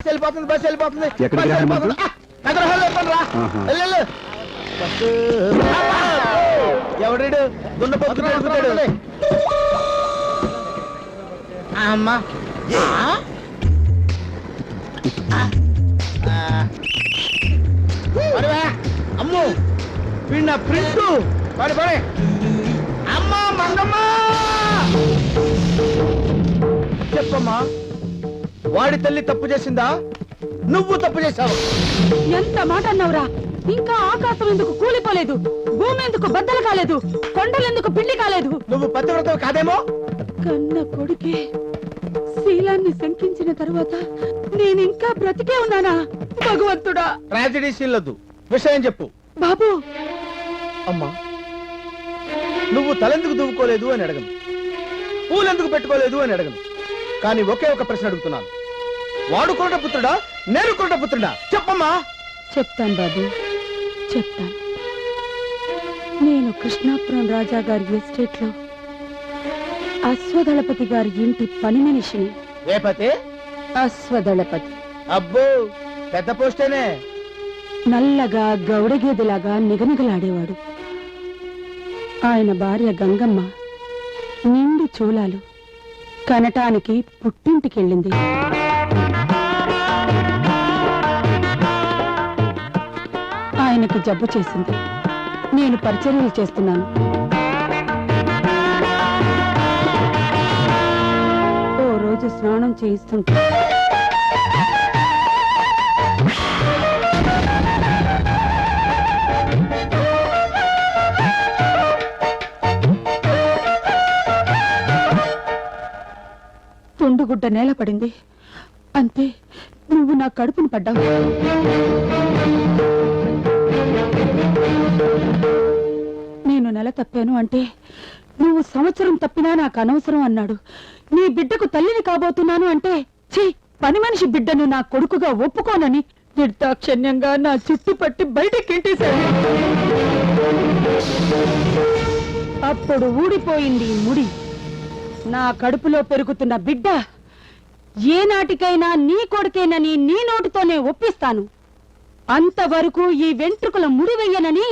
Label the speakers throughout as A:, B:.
A: Bus వెళ్ళిపోతుంది. ఎవడు దున్నపోతున్నాడు? అమ్మా అమ్మో వీణ ప్రింట్ పడి పడే. అమ్మా మంగమ్మా చెప్పమ్మా, వాడి తల్లి తప్పు చేసిందా, నువ్వు తప్పు చేశావు?
B: ఎంత మాట అన్నావురా? ఇంకా ఆకాశం ఎందుకు కూలిపోలేదు, భూమి ఎందుకు బద్దలు కాలేదు, కొండలెందుకు పిండి కాలేదు?
A: నువ్వు పతివ్రతవు కాదేమో.
B: కన్న కొడుకే శీలాన్ని శంకించిన తర్వాత నేనింకా బ్రతికే ఉన్నానా? భగవంతుడా!
A: ట్రాజడీ సీన్లొద్దు, విషయం చెప్పు.
B: బాబు,
A: అమ్మా నువ్వు తలెందుకు దువ్వుకోలేదు అని అడగను, పూలెందుకు పెట్టుకోలేదు అని అడగను, కానీ ఒకే ఒక ప్రశ్న అడుగుతున్నాను. వాడు కొరట పుత్రుడా, నేను కొరట పుత్రుడా? చెప్పమ్మా.
B: చెప్తాను బాబు, చెప్తాను. నేను కృష్ణాపురం రాజా గారి ఎస్టేట్ లో అశ్వదళపతి గారి ఇంటి పని మనిషిని.
A: ఏ పతి?
B: అశ్వదళపతి.
A: అబ్బో, పెద్ద పోస్టేనే.
B: నల్లగా గౌడగేదెలాగా నిగనిగలాడేవాడు. ఆయన భార్య గంగమ్మ నిండి చూలాలు, కనటానికి పుట్టింటికెళ్ళింది. ఆయనకి జబ్బు చేసింది. నేను పరిచర్యలు చేస్తున్నాను. ఓ రోజు స్నానం చేయిస్తుంటే తుండుగుడ్డ నేల పడింది. అంతే, నువ్వు నా కడుపును పడ్డావు. నేను నెల తప్పాను అంటే నువ్వు సంవత్సరం తప్పినా నాకు అనవసరం అన్నాడు. నీ బిడ్డకు తల్లిని కాబోతున్నాను అంటే ఛీ, పని మనిషి బిడ్డను నా కొడుకుగా ఒప్పుకోనని నిర్దాక్షణ్యంగా నా చుట్టు పట్టి బయటికి ఇంటేశాడు. అప్పుడు ఊడిపోయింది ముడి. నా కడుపులో పెరుగుతున్న బిడ్డ ఏనాటికైనా నీ కొడుకేనని నీ నోటితోనే ఒప్పిస్తాను. అంతవరకు ఈ వెంట్రుకల ముడివెయ్యనని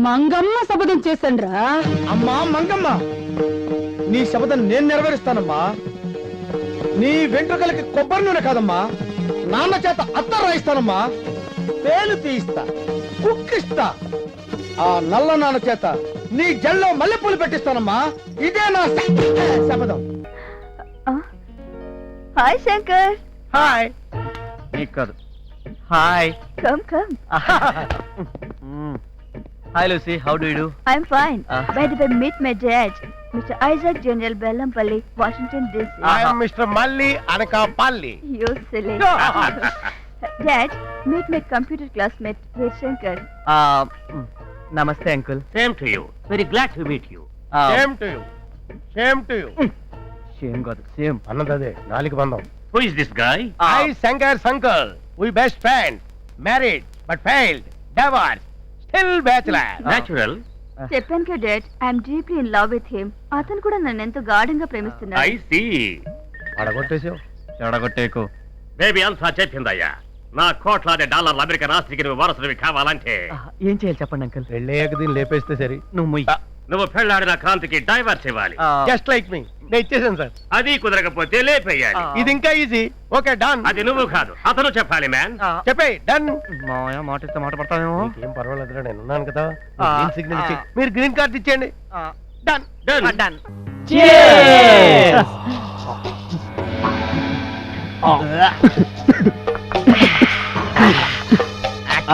B: మంగమ్మ శపథం చేశాన్రా.
A: అమ్మా మంగమ్మ, నీ శపథం నేను నెరవేరుస్తానమ్మా. నీ వెంట్రుకలకి కొబ్బరి నూనె కాదమ్మా, నాన్న చేత అత్తర్ రాయిస్తానమ్మా. పేలు తీయిస్తా, కుక్కిస్తా. ఆ నల్ల నాన్న చేత నీ జల్లో మల్లెపూలు పెట్టిస్తానమ్మా. ఇదే నా శపథం.
C: హాయ్ శంకర్.
A: హాయ్. నీకు కాదు, hi.
C: Come come.
D: Hi Lucy, how do you do?
C: I'm fine. By the way, meet my dad, Mr. Isaac General Bellampalli, Washington DC.
A: I am Mr. Malli Anakapalli.
C: You silly. Dad, meet my computer classmate, Veer Shankar.
D: Namaste uncle.
E: Same to you. Very glad to meet you.
A: Same to you. Same to you.
D: Same God, same.
A: అన్నదే నాలిక బంధం.
E: Who is this guy?
A: I Shankar Shankar. We best friends. Married but failed. Divorced. Still bachelor.
E: Natural.
C: చెప్పాను కదా dad, I'm deeply in love with him. అతను కూడా నన్ను ఎంతో గాఢంగా ప్రేమిస్తున్నాడు.
E: I see.
A: అడగొట్టేసావు.
D: చెడగొట్టేకు.
E: బేబీ అంతా చెప్పిందయ్యా. నా కోట్లాది డాలర్ల అమెరికా రాష్ట్రీకి నువ్వు వారసుడివి కావాలంటే
D: ఏం చేయాలి చెప్పండి అంకుల్.
A: పెళ్ళయ్యాక దీన్ని లేపేస్తే సరి.
D: నువ్వు మొయ్యి.
E: నువ్వు పెళ్ళాడిన కాంతికి డైవర్స్ ఇవ్వాలి.
A: జస్ట్ లైక్ మీ. నేను ఇచ్చేసాను సార్.
E: అది కుదరకపోతే లేపేయాలి.
A: ఇది ఇంకా ఈజీ. Okay done.
E: అది నువ్వు కాదు, అతను చెప్పాలి మ్యాన్.
A: చెప్పేయ్ డన్.
D: మాయా మాట ఇస్తే మాట పడతావేమో.
A: ఏం పర్వాలేదురా, నేను ఉన్నాను కదా. గ్రీన్ సిగ్నల్ ఇచ్చి మీరు గ్రీన్ కార్డ్ ఇచ్చేయండి. Done
E: Done.
D: డన్.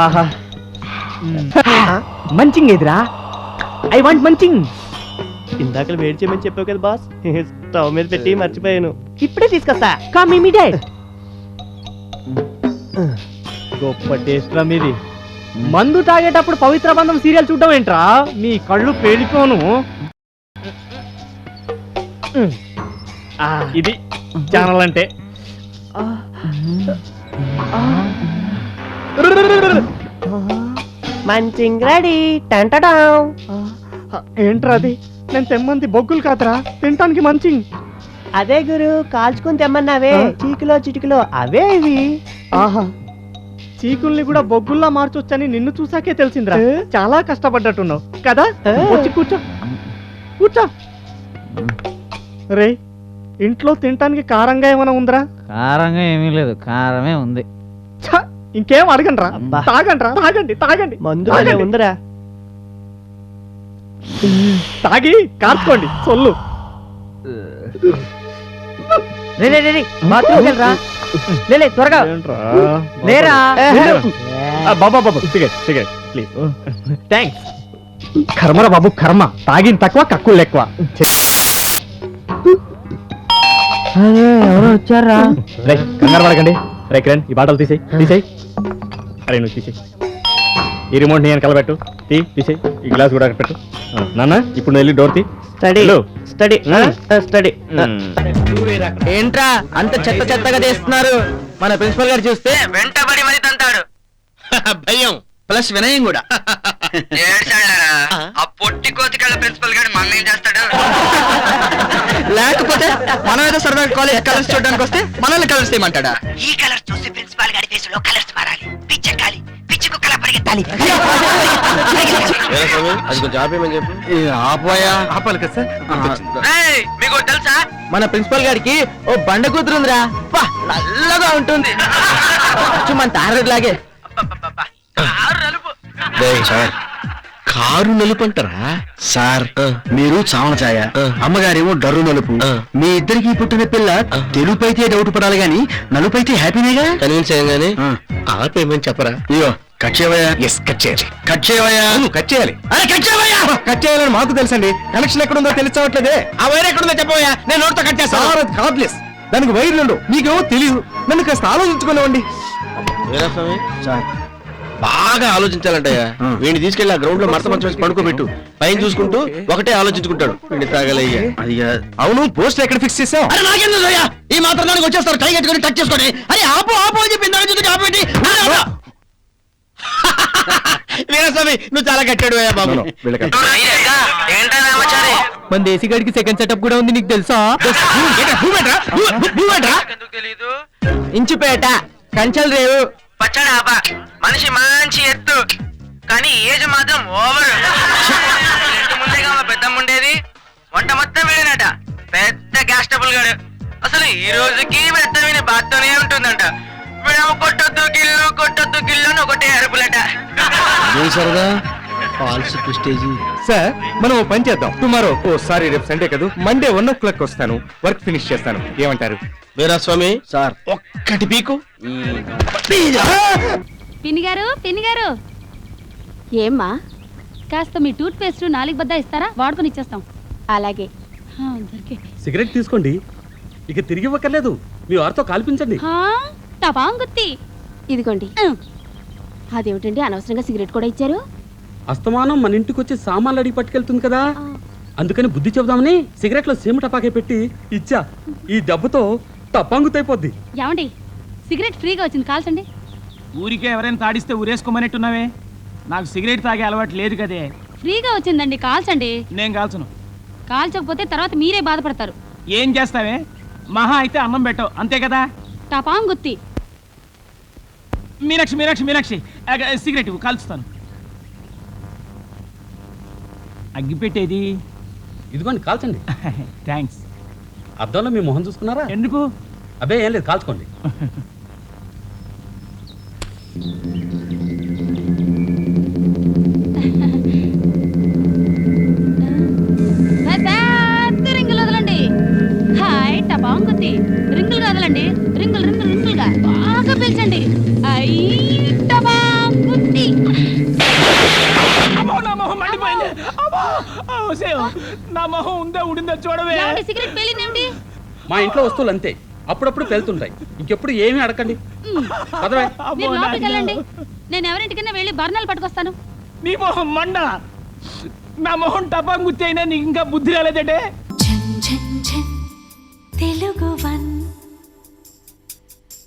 D: ఆహా, మంచింగ్ ఎదురా. I want munching.
F: ఇందాక వేడి చేయమని చెప్పావు కదా బాస్, స్టవ్ మీద పెట్టి మర్చిపోయాను.
D: ఇప్పుడే తీసుకొస్తా. Come immediate.
F: గొప్ప టేస్ట్ రా మీది.
D: మందు తాగేటప్పుడు పవిత్ర బంధం సీరియల్ చూడడం ఏంట్రా? నీ కళ్ళు పేలిపోను.
F: ఇది ఛానల్ అంటే. Munching ready.
D: ఏంట్రా అది? నేను తెమ్మంది బొగ్గులు కాదురా, తినటానికి మంచింగ్.
F: అదే గురు కాల్చుకుని తెమ్మన్నావే చీకులో చిటికలో అవే ఇవి.
D: ఆహా, చీకుల్ని కూడా బొగ్గుల్లా మార్చొచ్చని నిన్ను చూసాకే తెలిసిందిరా. చాలా కష్టపడ్డట్టున్నావు కదా. వచ్చి కూర్చో కూర్చో. రే, ఇంట్లో తినటానికి కారంగా ఏమైనా ఉందిరా?
G: కారంగా ఏమీ లేదు, కారమే ఉంది.
D: ఛ, ఇంకేం అడగండి రా.
F: అబ్బా.
D: తాగండి, తాగండి.
F: మందు భలే ఉందిరా.
D: తాగి కార్చుకోండి సొల్లు.
G: బాత్రూమ్కి వెళ్ళరా. లే త్వరగా లేరా.
D: బాబా సిగరెట్ ప్లీజ్. థ్యాంక్స్. కర్మరా బాబు కర్మ, తాగిన తక్కువ కక్కులు ఎక్కువ.
G: అరే ఎవరో వచ్చారా.
D: రే కంగారు పడకండి. రే కిరణ్, ఈ బాటలు తీసేయి. అరే నువ్వు తీసేయి. ఈ రిమోట్ నేను కలబెట్టు. తీసేయి. ఈ గ్లాస్ కూడా పెట్టు. నాన్న ఇప్పుడు వెళ్ళి డోర్ తీ.
F: స్టడీ.
G: ఏంట్రా అంత చెత్త చెత్తగా చేస్తున్నారు? మన ప్రిన్సిపల్ గారు చూస్తే వెంటబడి మరి తంతాడు.
A: భయం ప్లస్ వినయం కూడా.
G: ఆ పొట్టి కోతికళ్ళ ప్రిన్సిపల్ గారు మన ఏం చేస్తాడు?
A: లేకపోతే మనం ఏదో సరదాగా కాలేజ్ కలర్స్ చూడడానికి వస్తే మనల్ని కలర్స్ చేయమంటాడా?
H: ఈ కలర్ చూసి ప్రిన్సిపాల్ గారి ఫేస్ లో కలర్స్ మారాలి. పిచ్చెక్కాలి, పిచ్చుకు కల పరిగెత్తాలి.
A: ఆపాలి కదా సార్.
G: మీకు తెలుసా మన ప్రిన్సిపల్ గారికి ఓ బండ కూతురుందిరా. నల్లగా ఉంటుంది, మన తారలాగే.
A: కారు నలుపు అంటారా సార్? మీరు చావన ఛాయ, అమ్మగారేమో డర్రు నలుపు. మీ ఇద్దరికి పుట్టిన పిల్ల తెలుపు అయితే డౌట్ పడాలి గాని నలుపు అయితే హ్యాపీనేగా. కన్విన్స్ అయ్యాగానే ఆపేమని చెప్పరా? అయ్యో కట్ చేయవయ్యా. ఎస్ కట్ చేయాలి. కట్ చేయవయ్యా. కట్ చేయాలి. అరే కట్ చేయవయ్యా. కట్ చేయాలని మాకు తెలుసండి. కనెక్షన్ ఎక్కడుందో తెలుసుకోవట్లేదే. ఆ వైర్ ఎక్కడుందో చెప్పవయ్యా, నేను నోట్తో కట్ చేస్తాను. కార్డ్లెస్, దానికి వైర్లు మీకేమో తెలియదు. నన్ను కాస్త ఆలోచించుకునేవ్వండి.
I: బాగా ఆలోచించాలంటయ్యా. వీడిని తీసుకెళ్లి ఆ గ్రౌండ్ లో మరత మంచం వేసి పడుకోబెట్టు. పైన చూసుకుంటూ ఒకటే ఆలోచించుకుంటాడు. వీడిని తాగలయ్యా.
A: అది అవును, పోస్ట్ ఎక్కడ ఫిక్స్ చేసావు?
I: అరే నాకేందయ్యా, ఈ మాత్రం దానికి వచ్చేస్తారు టై కట్టుకొని టచ్ చేసుకొని. అరే ఆపు అని చెప్పి ఇందాక చూసి ఆపేటి. వీరస్వామి నువ్వు చాలా కట్టాడు బాబు.
G: మన దేశీ గడికి సెకండ్ సెటప్ కూడా ఉంది, నీకు తెలుసా? ఇంచుపేట కంచల్ రేవు పచ్చడాప. మనిషి మంచి ఎత్తు, కానీ ఏజ్ మాత్రం ఓవర్. ఇంటి ముందేగా మా పెద్దమ్మ ఉండేది. వంట మొత్తం వీడినట, పెద్ద గ్యాస్ ట్రబుల్ గాడు. అసలు ఈ రోజుకి పెద్ద విని బాత్తోనే ఉంటుందంట. వీడేమో కొట్టొద్దు గిల్లు అని ఒకటే అరుపులట.
I: సరదా ఫాల్స్ ప్రెస్టేజీ.
A: సార్ మనం ఓ పని చేద్దాం. టుమారో సారీ రేపు సండే కదా, మండే 1 o'clock వస్తాను. వర్క్ ఫినిష్ చేస్తాను. ఏమంటారు?
I: వీరస్వామి సార్ ఒక్కటి పీకు.
C: పిన్ని గారు ఏమ్మా, కాస్త మీ టూత్ పేస్ట్ 4 బద్ద ఇస్తారా? వాడుకొని ఇచ్చేస్తాం. అలాగే.
J: సిగరెట్ తీసుకోండి, ఇక తిరిగి ఇవ్వక్కర్లేదు. మీ వారితో కాల్పించండి.
C: టపాంగుత్తి ఇదిగోండి. అదేమిటండి అనవసరంగా సిగరెట్ కూడా ఇచ్చారు?
J: అస్తమానం మన ఇంటికి వచ్చి సామాన్లు అడిగి పట్టుకెళ్తుంది కదా, అందుకని బుద్ధి చెబుదామని సిగరెట్ లో సీమ టపాకే పెట్టి ఇచ్చా. ఈ దెబ్బతో టపాంగుతైపోద్ది.
C: ఏమండి, సిగరెట్ ఫ్రీగా వచ్చింది, కాల్చండి.
G: ఊరికే ఎవరైనా తాడిస్తే ఊరేసుకోమన్నట్టున్నావే. నాకు సిగరెట్ తాగే అలవాటు లేదు కదే.
C: ఫ్రీగా వచ్చిందండి, కాల్చండి.
G: నేను కాల్చను.
C: కాల్చకపోతే తర్వాత మీరే బాధపడతారు.
G: ఏం చేస్తావే? మహా అయితే అన్నం పెట్టవు, అంతే కదా.
C: టపాంగుత్తి.
G: మీనాక్షి సిగరెట్ కాల్చుతాను. అగ్గిపెట్టేది
J: ఇదిగోండి కాల్చండి.
G: థ్యాంక్స్.
J: అద్దంలో మీ మొహం చూసుకున్నారా?
G: ఎందుకు?
J: అబ్బే ఏం లేదు, కాల్చుకోండి.
C: రింగులు వదలండి. హాయ్ టపాంగుత్తి. రింగులు వదలండి. రింగులుగా బాగా పిలిచండి. టపాంగుత్తి.
G: నా మొహం ఉందో చూడవే.
C: సిగరెట్ పేలిందేమిటి?
J: మా ఇంట్లో వస్తువులు అంతే, అప్పుడప్పుడు పెళ్తుంటాయి. ఇంకెప్పుడు ఏమీ అడగండి.
C: మీరు లోపలికి వెళ్ళండి. నేను ఎవరింటికైనా వెళ్ళి బర్ణాలు పట్టుకొస్తాను.
G: నీ మొహం మండ. నా మొహం టపాంగుత్తి అయినా నీకు ఇంకా బుద్ధి రాలేదంటే.
H: తెలుగు